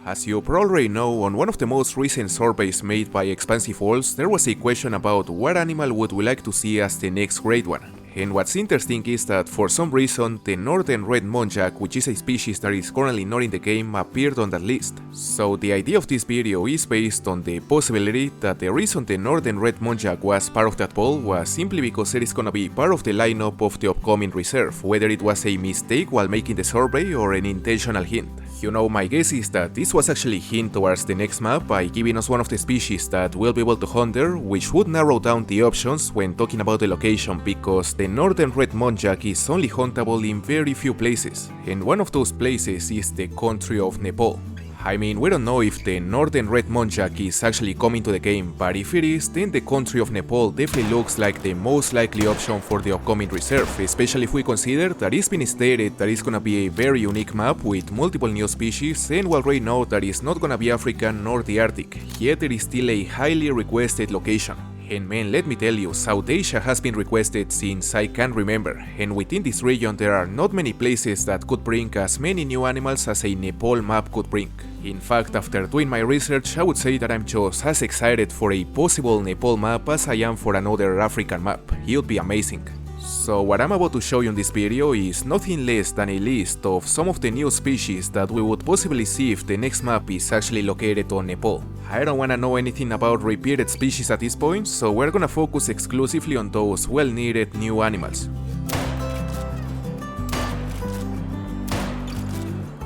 As you probably know, on one of the most recent surveys made by Expansive Worlds, there was a question about what animal would we like to see as the next great one. And what's interesting is that for some reason, the northern red muntjac, which is a species that is currently not in the game, appeared on that list. So the idea of this video is based on the possibility that the reason the northern red muntjac was part of that poll was simply because it is gonna be part of the lineup of the upcoming reserve, whether it was a mistake while making the survey or an intentional hint. You know, my guess is that this was actually a hint towards the next map by giving us one of the species that we'll be able to hunt there, which would narrow down the options when talking about the location, because the northern red muntjac is only huntable in very few places, and one of those places is the country of Nepal. I mean, we don't know if the northern red muntjac is actually coming to the game, but if it is, then the country of Nepal definitely looks like the most likely option for the upcoming reserve, especially if we consider that it's been stated that it's gonna be a very unique map with multiple new species, and we already know that it's not gonna be African nor the Arctic, yet it is still a highly requested location. And man, let me tell you, South Asia has been requested since I can remember, and within this region there are not many places that could bring as many new animals as a Nepal map could bring. In fact, after doing my research, I would say that I'm just as excited for a possible Nepal map as I am for another African map. It would be amazing. So what I'm about to show you in this video is nothing less than a list of some of the new species that we would possibly see if the next map is actually located on Nepal. I don't wanna know anything about repeated species at this point, so we're gonna focus exclusively on those well-needed new animals.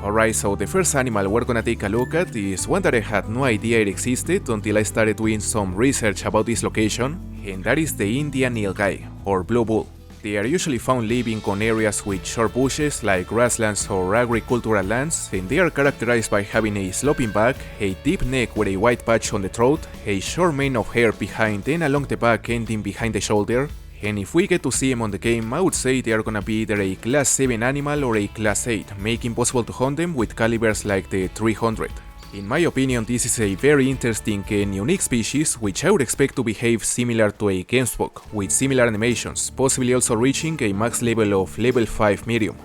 Alright, so the first animal we're gonna take a look at is one that I had no idea it existed until I started doing some research about this location, and that is the Indian nilgai, or blue bull. They are usually found living on areas with short bushes like grasslands or agricultural lands, and they are characterized by having a sloping back, a deep neck with a white patch on the throat, a short mane of hair behind and along the back ending behind the shoulder, and if we get to see them on the game, I would say they are gonna be either a class 7 animal or a class 8, making possible to hunt them with calibers like the 300. In my opinion, this is a very interesting and unique species, which I would expect to behave similar to a Gemsbok, with similar animations, possibly also reaching a max level of level 5 medium.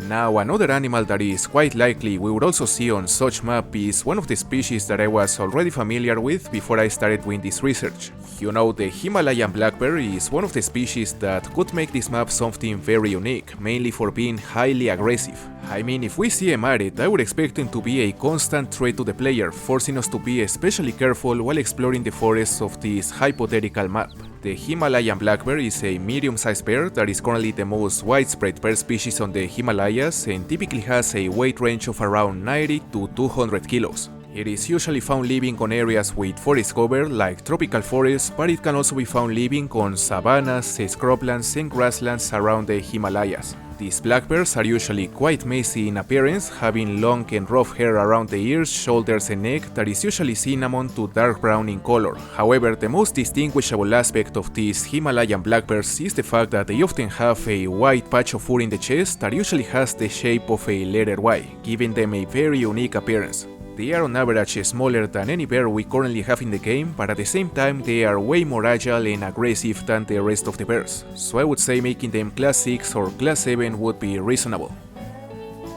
Now, another animal that is quite likely we would also see on such map is one of the species that I was already familiar with before I started doing this research. You know, the Himalayan black bear is one of the species that could make this map something very unique, mainly for being highly aggressive. I mean, if we see him at it, I would expect him to be a constant threat to the player, forcing us to be especially careful while exploring the forests of this hypothetical map. The Himalayan black bear is a medium-sized bear that is currently the most widespread bear species on the Himalayas and typically has a weight range of around 90 to 200 kilos. It is usually found living on areas with forest cover like tropical forests, but it can also be found living on savannas, scrublands and grasslands around the Himalayas. These black bears are usually quite messy in appearance, having long and rough hair around the ears, shoulders and neck that is usually cinnamon to dark brown in color. However, the most distinguishable aspect of these Himalayan black bears is the fact that they often have a white patch of fur in the chest that usually has the shape of a letter Y, giving them a very unique appearance. They are on average smaller than any bear we currently have in the game, but at the same time they are way more agile and aggressive than the rest of the bears, so I would say making them class 6 or class 7 would be reasonable.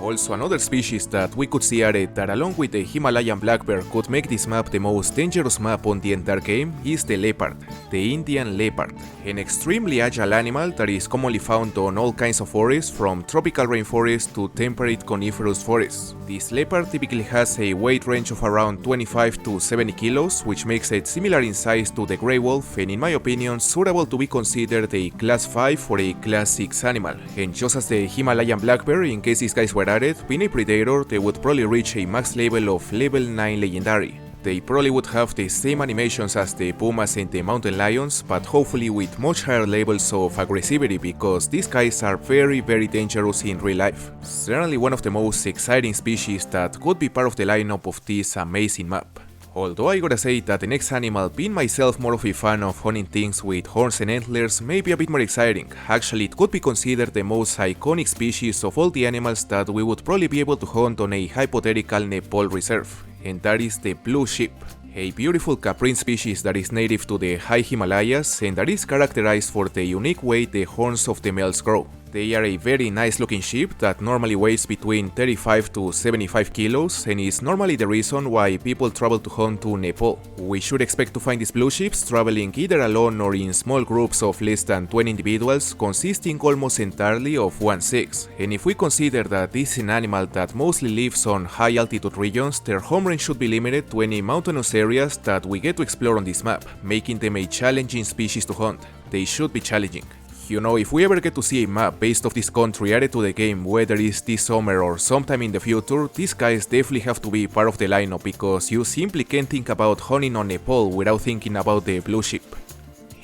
Also, another species that we could see at it that along with the Himalayan black bear could make this map the most dangerous map on the entire game is the leopard, the Indian leopard, an extremely agile animal that is commonly found on all kinds of forests from tropical rainforests to temperate coniferous forests. This leopard typically has a weight range of around 25 to 70 kilos, which makes it similar in size to the grey wolf and in my opinion suitable to be considered a class 5 or a class 6 animal. And just as the Himalayan black bear, in case these guys were added, being a predator, they would probably reach a max level of level 9 legendary. They probably would have the same animations as the pumas and the mountain lions, but hopefully with much higher levels of aggressivity because these guys are very dangerous in real life. Certainly one of the most exciting species that could be part of the lineup of this amazing map. Although I gotta say that the next animal, being myself more of a fan of hunting things with horns and antlers, may be a bit more exciting. Actually, it could be considered the most iconic species of all the animals that we would probably be able to hunt on a hypothetical Nepal reserve, and that is the blue sheep. A beautiful caprine species that is native to the high Himalayas and that is characterized for the unique way the horns of the males grow. They are a very nice looking sheep that normally weighs between 35 to 75 kilos and is normally the reason why people travel to hunt to Nepal. We should expect to find these blue sheep traveling either alone or in small groups of less than 20 individuals consisting almost entirely of one sex. And if we consider that this is an animal that mostly lives on high altitude regions, their home range should be limited to any mountainous areas that we get to explore on this map, making them a challenging species to hunt. They should be challenging. You know, if we ever get to see a map based off this country added to the game, whether it's this summer or sometime in the future, these guys definitely have to be part of the lineup because you simply can't think about hunting on Nepal without thinking about the blue sheep.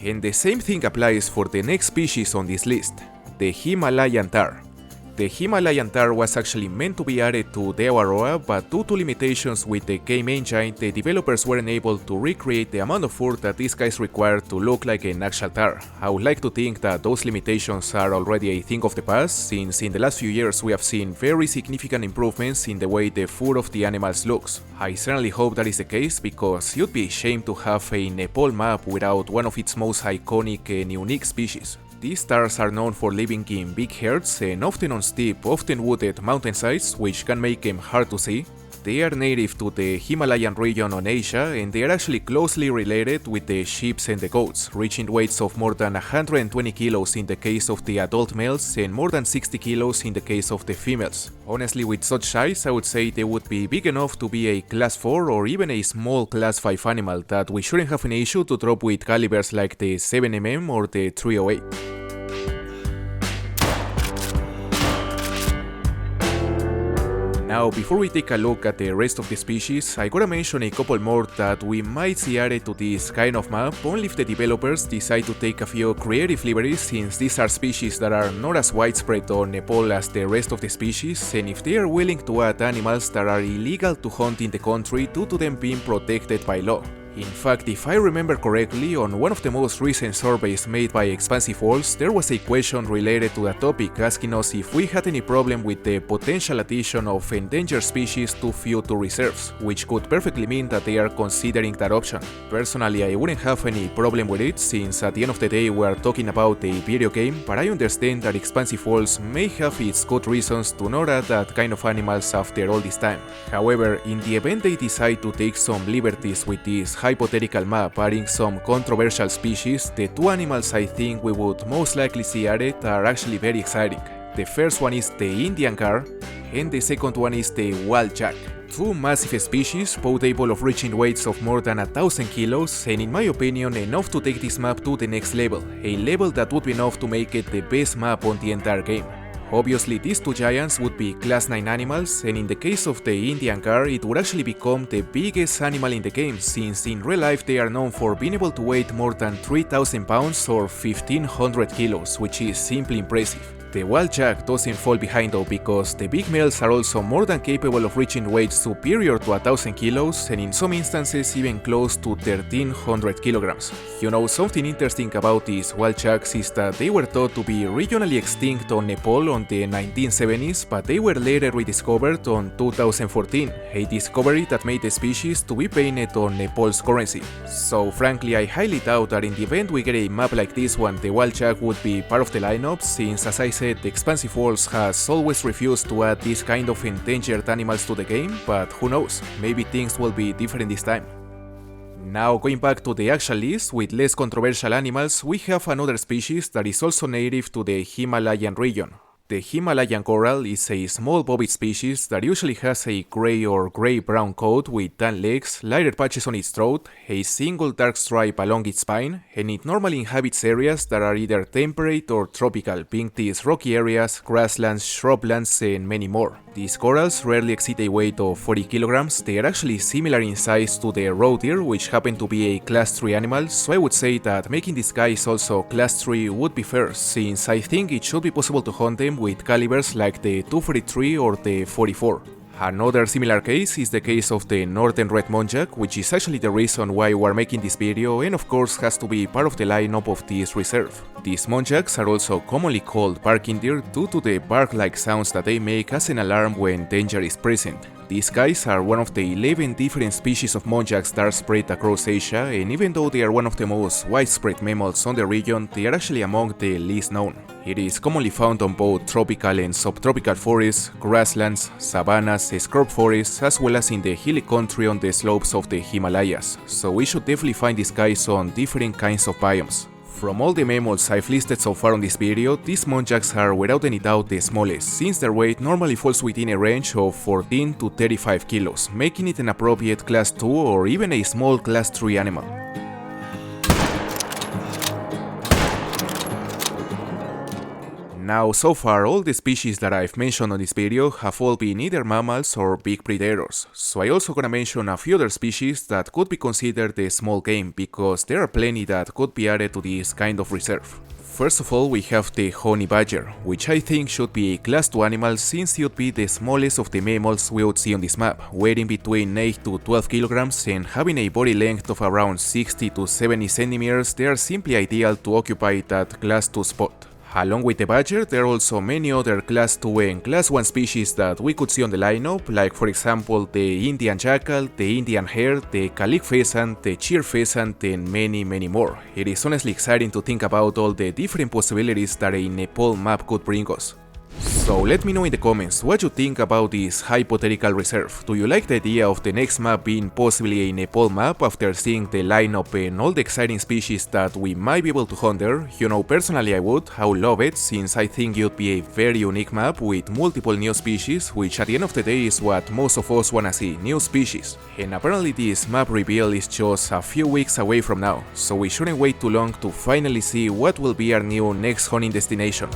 And the same thing applies for the next species on this list, the Himalayan tahr. The Himalayan tahr was actually meant to be added to the Aurora, but due to limitations with the game engine, the developers weren't able to recreate the amount of fur that these guys require to look like an actual tahr. I would like to think that those limitations are already a thing of the past, since in the last few years we have seen very significant improvements in the way the fur of the animals looks. I certainly hope that is the case, because you'd be ashamed to have a Nepal map without one of its most iconic and unique species. These tahrs are known for living in big herds and often on steep, often wooded mountainsides, which can make them hard to see. They are native to the Himalayan region on Asia, and they are actually closely related with the sheep and the goats, reaching weights of more than 120 kilos in the case of the adult males and more than 60 kilos in the case of the females. Honestly, with such size, I would say they would be big enough to be a class 4 or even a small class 5 animal that we shouldn't have an issue to drop with calibers like the 7mm or the 308. Now, before we take a look at the rest of the species, I gotta mention a couple more that we might see added to this kind of map only if the developers decide to take a few creative liberties, since these are species that are not as widespread on Nepal as the rest of the species, and if they are willing to add animals that are illegal to hunt in the country due to them being protected by law. In fact, if I remember correctly, on one of the most recent surveys made by Expansive Worlds, there was a question related to the topic asking us if we had any problem with the potential addition of endangered species to future reserves, which could perfectly mean that they are considering that option. Personally, I wouldn't have any problem with it, since at the end of the day we are talking about a video game, but I understand that Expansive Worlds may have its good reasons to not add that kind of animals after all this time. However, in the event they decide to take some liberties with this hypothetical map adding some controversial species, the two animals I think we would most likely see added are actually very exciting. The first one is the Indian gar, and the second one is the wild jack. Two massive species, both able of reaching weights of more than 1000 kilos, and in my opinion enough to take this map to the next level, a level that would be enough to make it the best map on the entire game. Obviously, these two giants would be class 9 animals, and in the case of the Indian gar, it would actually become the biggest animal in the game, since in real life they are known for being able to weigh more than 3000 pounds or 1500 kilos, which is simply impressive. The wild jack doesn't fall behind though, because the big males are also more than capable of reaching weights superior to 1000 kilos, and in some instances even close to 1300 kilograms. You know, something interesting about these wild jacks is that they were thought to be regionally extinct on Nepal on the 1970s, but they were later rediscovered on 2014, a discovery that made the species to be painted on Nepal's currency. So frankly, I highly doubt that in the event we get a map like this one, the wild jack would be part of the lineup, since as I said, Expansive Worlds has always refused to add this kind of endangered animals to the game, but who knows, maybe things will be different this time. Now, going back to the actual list with less controversial animals, we have another species that is also native to the Himalayan region. The Himalayan coral is a small bobid species that usually has a grey or grey-brown coat with tan legs, lighter patches on its throat, a single dark stripe along its spine, and it normally inhabits areas that are either temperate or tropical, being these rocky areas, grasslands, shrublands, and many more. These corals rarely exceed a weight of 40 kilograms. They are actually similar in size to the roe deer, which happen to be a class 3 animal, so I would say that making these guys also class 3 would be fair, since I think it should be possible to hunt them with calibers like the 243 or the 44. Another similar case is the case of the northern red muntjac, which is actually the reason why we are making this video, and of course has to be part of the lineup of this reserve. These muntjacs are also commonly called barking deer due to the bark-like sounds that they make as an alarm when danger is present. These guys are one of the 11 different species of muntjacs that are spread across Asia, and even though they are one of the most widespread mammals on the region, they are actually among the least known. It is commonly found on both tropical and subtropical forests, grasslands, savannas, scrub forests, as well as in the hilly country on the slopes of the Himalayas, so we should definitely find these guys on different kinds of biomes. From all the mammals I've listed so far on this video, these muntjacs are without any doubt the smallest, since their weight normally falls within a range of 14 to 35 kilos, making it an appropriate class 2 or even a small class 3 animal. Now, so far all the species that I've mentioned on this video have all been either mammals or big predators, so I also gonna mention a few other species that could be considered a small game, because there are plenty that could be added to this kind of reserve. First of all, we have the honey badger, which I think should be a class 2 animal since it would be the smallest of the mammals we would see on this map, weighing between 8 to 12 kilograms and having a body length of around 60 to 70 centimeters. They are simply ideal to occupy that class 2 spot. Along with the badger, there are also many other class 2 and class 1 species that we could see on the lineup, like for example the Indian jackal, the Indian hare, the Calic pheasant, the cheer pheasant, and many more. It is honestly exciting to think about all the different possibilities that a Nepal map could bring us. So let me know in the comments what you think about this hypothetical reserve. Do you like the idea of the next map being possibly a Nepal map after seeing the lineup and all the exciting species that we might be able to hunt there? You know, personally I would love it, since I think it would be a very unique map with multiple new species, which at the end of the day is what most of us wanna see, new species. And apparently this map reveal is just a few weeks away from now, so we shouldn't wait too long to finally see what will be our new next hunting destination.